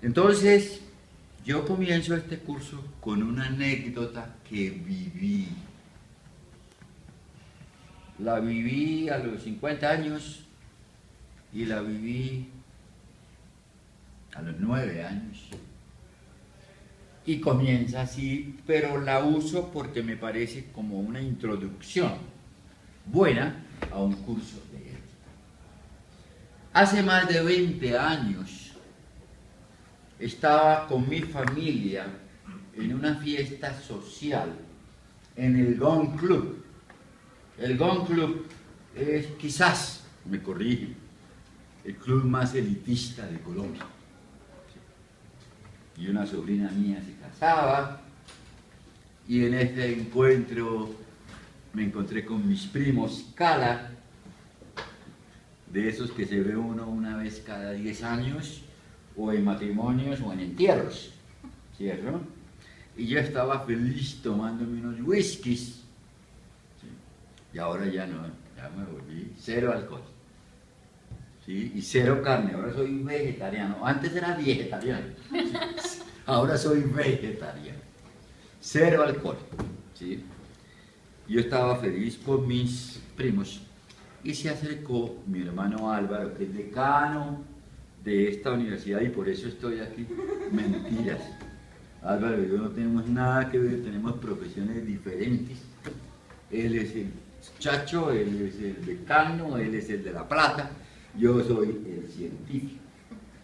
Entonces, yo comienzo este curso con una anécdota que viví. La viví a los 50 años y la viví a los 9 años. Y comienza así, pero la uso porque me parece como una introducción buena a un curso de ética. Hace más de 20 años estaba con mi familia en una fiesta social en el Gun Club. El Gun Club es, quizás, me corrige, el club más elitista de Colombia. Y una sobrina mía se casaba, y en este encuentro me encontré con mis primos Cala, de esos que se ve uno una vez cada 10 años, o en matrimonios o en entierros, ¿cierto? Y yo estaba feliz tomándome unos whiskies, ¿sí? Y ahora ya no, ya me volví cero alcohol, ¿sí? Y cero carne, ahora soy vegetariano, antes era vegetariano, ¿sí? Ahora soy vegetariano, cero alcohol, ¿sí? Yo estaba feliz con mis primos y se acercó mi hermano Álvaro, que es decano de esta universidad, y por eso estoy aquí. Mentiras. Álvaro y yo no tenemos nada que ver, tenemos profesiones diferentes. Él es el chacho, él es el decano, él es el de la plata, yo soy el científico,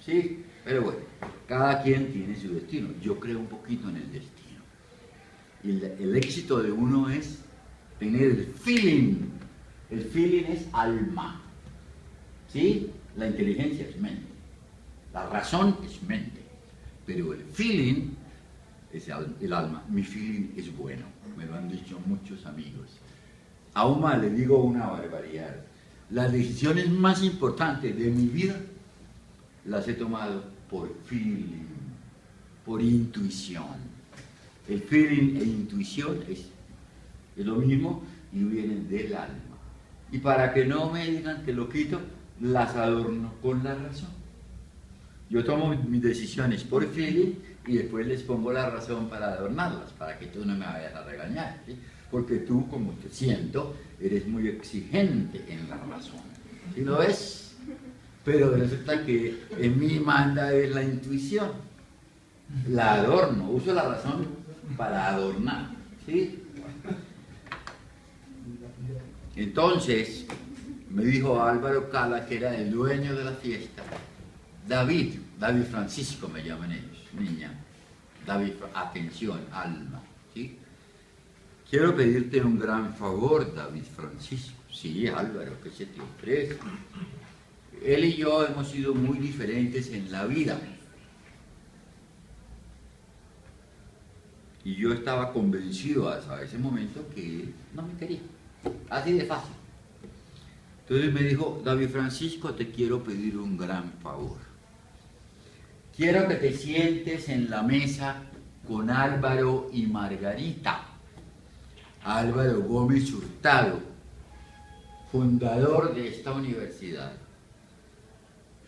¿sí? Pero bueno, cada quien tiene su destino. Yo creo un poquito en el destino. Y el éxito de uno es tener el feeling. El feeling es alma, ¿sí? La inteligencia es mente, la razón es mente, pero el feeling es el alma. Mi feeling es bueno, me lo han dicho muchos amigos. Aún más, les digo una barbaridad. Las decisiones más importantes de mi vida las he tomado por feeling, por intuición. El feeling e intuición es lo mismo y vienen del alma. Y para que no me digan que lo quito, las adorno con la razón. Yo tomo mis decisiones por feeling y después les pongo la razón para adornarlas, para que tú no me vayas a regañar, ¿sí? Porque tú, como te siento, eres muy exigente en la razón. ¿Sí lo ves? Pero resulta que en mí manda es la intuición. La adorno, uso la razón para adornar, ¿sí? Entonces, me dijo Álvaro Cala, que era el dueño de la fiesta, David Francisco me llaman ellos, niña, David, atención, alma, ¿sí? Quiero pedirte un gran favor, David Francisco. Sí, Álvaro, ¿qué se te ofrece? Él y yo hemos sido muy diferentes en la vida. Y yo estaba convencido hasta ese momento que él no me quería. Así de fácil. Entonces me dijo, David Francisco, te quiero pedir un gran favor. Quiero que te sientes en la mesa con Álvaro y Margarita. Álvaro Gómez Hurtado, fundador de esta universidad,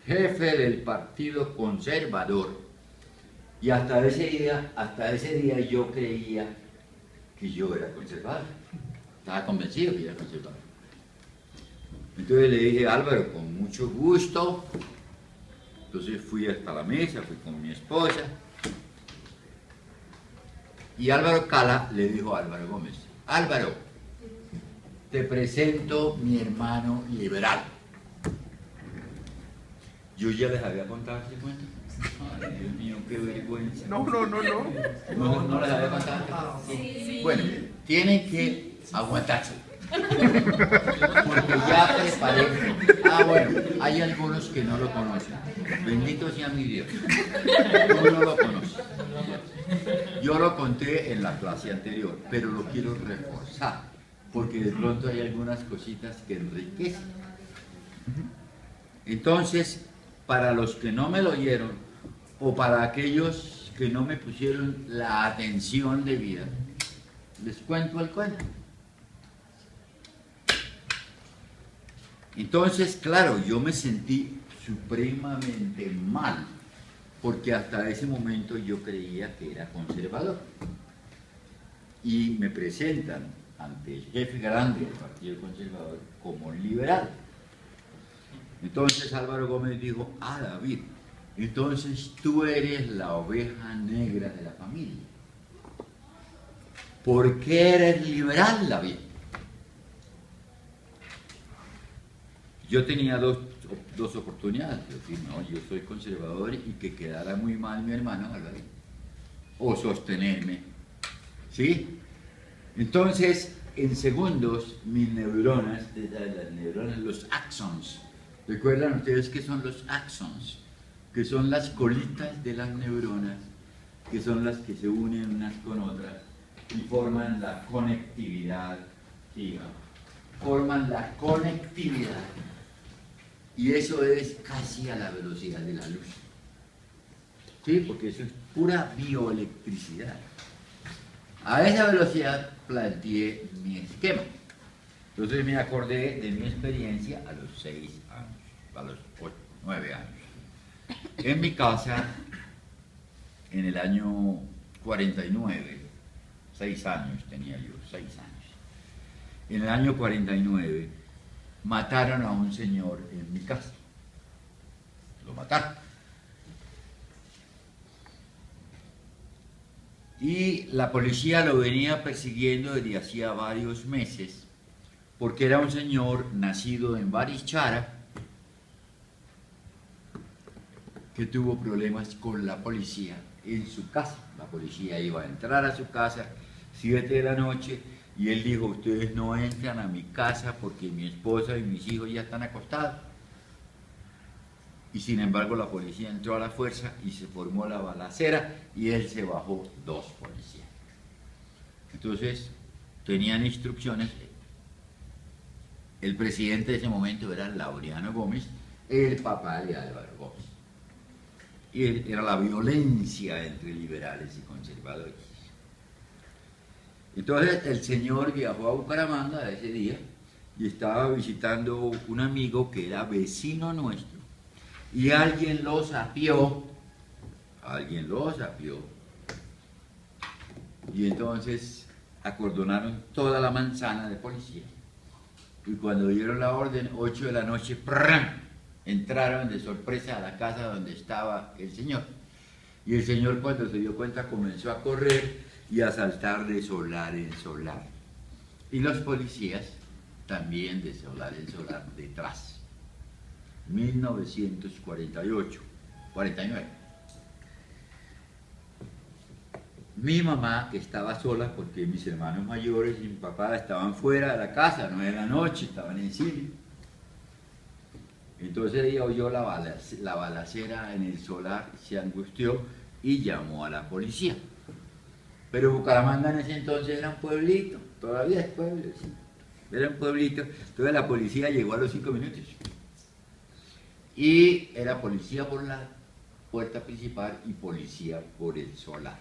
jefe del Partido Conservador. Y hasta ese día yo creía que yo era conservador. Estaba convencido que era conservador. Entonces le dije, Álvaro, con mucho gusto. Entonces fui hasta la mesa, fui con mi esposa. Y Álvaro Cala le dijo a Álvaro Gómez, Álvaro, te presento mi hermano liberal. Yo ya les había contado ese cuento. Ay, Dios mío, qué vergüenza. No ¿No les había contado? Sí. Bueno, tienen que aguantarse. Porque ya preparé. Bueno, hay algunos que no lo conocen. Bendito sea mi Dios. Tú no lo conoces. Yo lo conté en la clase anterior, pero lo quiero reforzar, porque de pronto hay algunas cositas que enriquecen. Entonces, para los que no me lo oyeron, o para aquellos que no me pusieron la atención debida, les cuento el cuento. Entonces, claro, yo me sentí supremamente mal, porque hasta ese momento yo creía que era conservador. Y me presentan ante el jefe grande del Partido Conservador como liberal. Entonces Álvaro Gómez dijo: ah, David, entonces tú eres la oveja negra de la familia. ¿Por qué eres liberal, David? Yo tenía dos oportunidades, decir: no, yo soy conservador y que quedara muy mal mi hermano David, o sostenerme, ¿sí? Entonces, en segundos, mis neuronas, las neuronas, los axons, ¿recuerdan ustedes qué son los axons? Que son las colitas de las neuronas, que son las que se unen unas con otras y forman la conectividad, ¿sí? Forman la conectividad. Y eso es casi a la velocidad de la luz. ¿Sí? Porque eso es pura bioelectricidad. A esa velocidad planteé mi esquema. Entonces me acordé de mi experiencia a los 6 años, a los 9 años. En mi casa, en el año 49, 6 años tenía yo, 6 años. En el año 49, mataron a un señor en mi casa. Lo mataron. Y la policía lo venía persiguiendo desde hacía varios meses, porque era un señor nacido en Barichara, que tuvo problemas con la policía en su casa. La policía iba a entrar a su casa 7 de la noche y él dijo: ustedes no entran a mi casa porque mi esposa y mis hijos ya están acostados. Y sin embargo la policía entró a la fuerza y se formó la balacera y él se bajó 2 policías. Entonces tenían instrucciones. El presidente de ese momento era Laureano Gómez, el papá de Álvaro Gómez. Y era la violencia entre liberales y conservadores. Entonces el señor viajó a Bucaramanga ese día y estaba visitando un amigo que era vecino nuestro, y alguien lo sapió, y entonces acordonaron toda la manzana de policía, y cuando dieron la orden, 8 de la noche, ¡prrrán!, entraron de sorpresa a la casa donde estaba el señor, y el señor, cuando se dio cuenta, comenzó a correr y a saltar de solar en solar, y los policías también de solar en solar detrás. 1948, 49. Mi mamá, que estaba sola porque mis hermanos mayores y mi papá estaban fuera de la casa, no era noche, estaban en cine. Entonces ella oyó la balacera en el solar, se angustió y llamó a la policía. Pero Bucaramanga en ese entonces era un pueblito, todavía es pueblo, sí. Era un pueblito, entonces la policía llegó a los 5 minutos. Y era policía por la puerta principal y policía por el solar.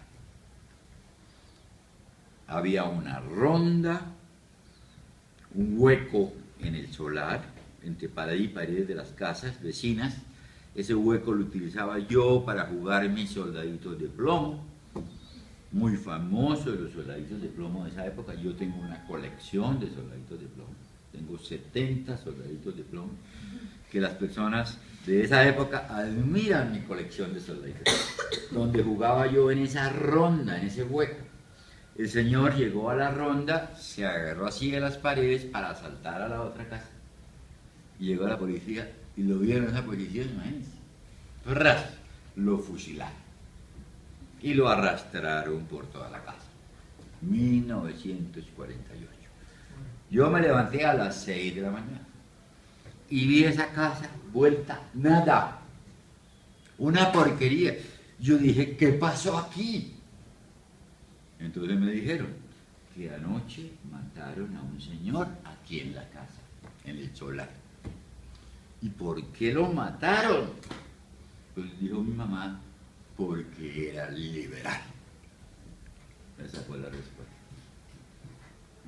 Había una ronda, un hueco en el solar, entre pared y pared de las casas vecinas. Ese hueco lo utilizaba yo para jugar mis soldaditos de plomo, muy famoso de los soldaditos de plomo de esa época. Yo tengo una colección de soldaditos de plomo, tengo 70 soldaditos de plomo, que las personas de esa época admiran mi colección de soldaditos, donde jugaba yo en esa ronda, en ese hueco. El señor llegó a la ronda, se agarró así de las paredes para saltar a la otra casa, y llegó la policía, y lo vieron esa policía, imagínense, ¡ras!, lo fusilaron, y lo arrastraron por toda la casa. 1948. Yo me levanté a las 6 de la mañana, y vi esa casa vuelta nada, una porquería. Yo dije: ¿qué pasó aquí? Entonces me dijeron que anoche mataron a un señor aquí en la casa, en el solar. ¿Y por qué lo mataron? Pues dijo mi mamá: porque era liberal. Esa fue la respuesta.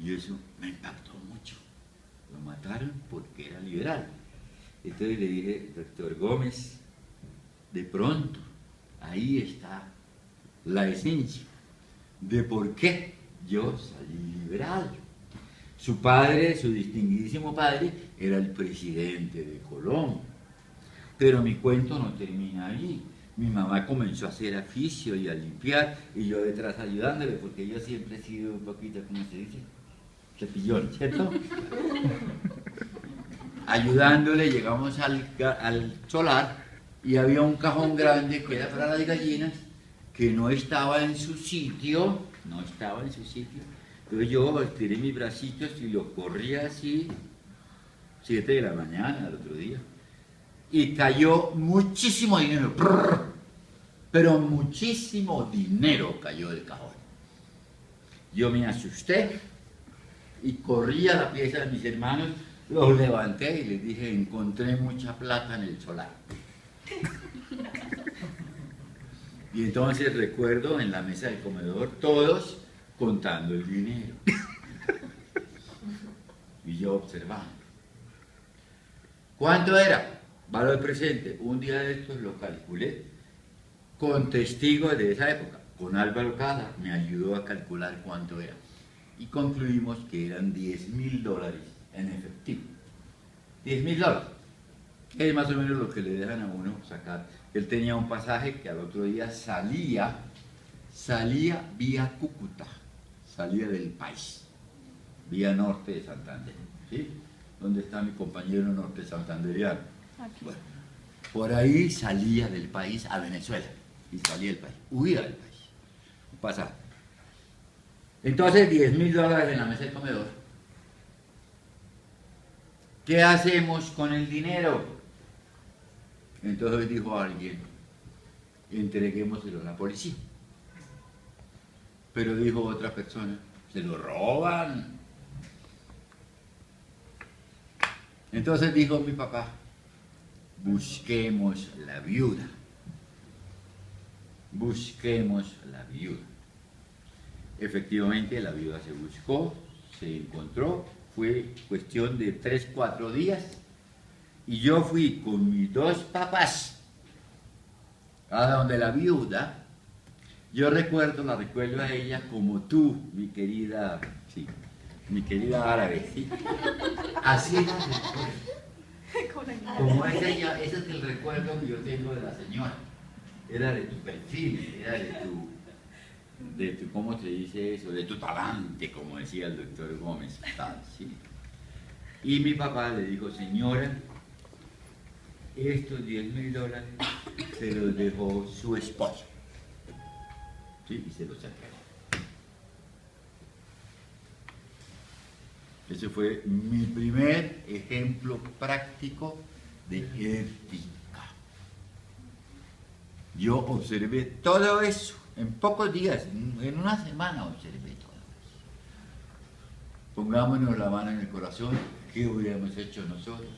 Y eso me impactó mucho. Lo mataron porque era liberal. Entonces le dije: doctor Gómez, de pronto Ahí está la esencia de por qué yo salí liberado. Su padre, su distinguidísimo padre, era el presidente de Colombia. Pero mi cuento no termina ahí. Mi mamá comenzó a hacer oficio y a limpiar, y yo detrás ayudándole, porque yo siempre he sido un poquito, ¿cómo se dice? Cepillón, ¿cierto? Ayudándole, llegamos al solar, y había un cajón grande que era para las gallinas, que no estaba en su sitio, no estaba en su sitio. Entonces yo estiré mis bracitos y lo corrí así, 7 de la mañana, al otro día. Y cayó muchísimo dinero, pero muchísimo dinero cayó del cajón. Yo me asusté y corrí a la pieza de mis hermanos, los levanté y les dije, encontré mucha plata en el solar. Y entonces recuerdo en la mesa del comedor, todos contando el dinero. Y yo observando. ¿Cuánto era? Valor presente. Un día de estos lo calculé con testigos de esa época. Con Álvaro Cala me ayudó a calcular cuánto era. Y concluimos que eran $10.000 en efectivo. $10.000. Es más o menos lo que le dejan a uno sacar. Él tenía un pasaje que al otro día salía vía Cúcuta, salía del país, vía norte de Santander. ¿Sí? ¿Dónde está mi compañero norte santanderiano? Aquí. Bueno, por ahí salía del país a Venezuela, y salía del país, huía del país, un pasaje. Entonces, $10.000 en la mesa del comedor. ¿Qué hacemos con el dinero? Entonces dijo alguien, entreguémoselo a la policía. Pero dijo otra persona, se lo roban. Entonces dijo mi papá, busquemos la viuda. Busquemos la viuda. Efectivamente la viuda se buscó, se encontró, fue cuestión de 3, 4 días. Y yo fui con mis 2 papás a donde la viuda. Yo la recuerdo a ella como tú, mi querida, sí, mi querida árabe, ¿sí? Así la recuerdo. Como es ella, ese es el recuerdo que yo tengo de la señora. Era de tu perfil, era de tu, ¿cómo se dice eso? De tu talante, como decía el doctor Gómez, tal, ¿sí? Y mi papá le dijo, señora, estos $10.000 se los dejó su esposo. ¿Sí? Y se los sacaron. Ese fue mi primer ejemplo práctico de ética. Yo observé todo eso en pocos días, en una semana observé todo eso. Pongámonos la mano en el corazón, ¿qué hubiéramos hecho nosotros?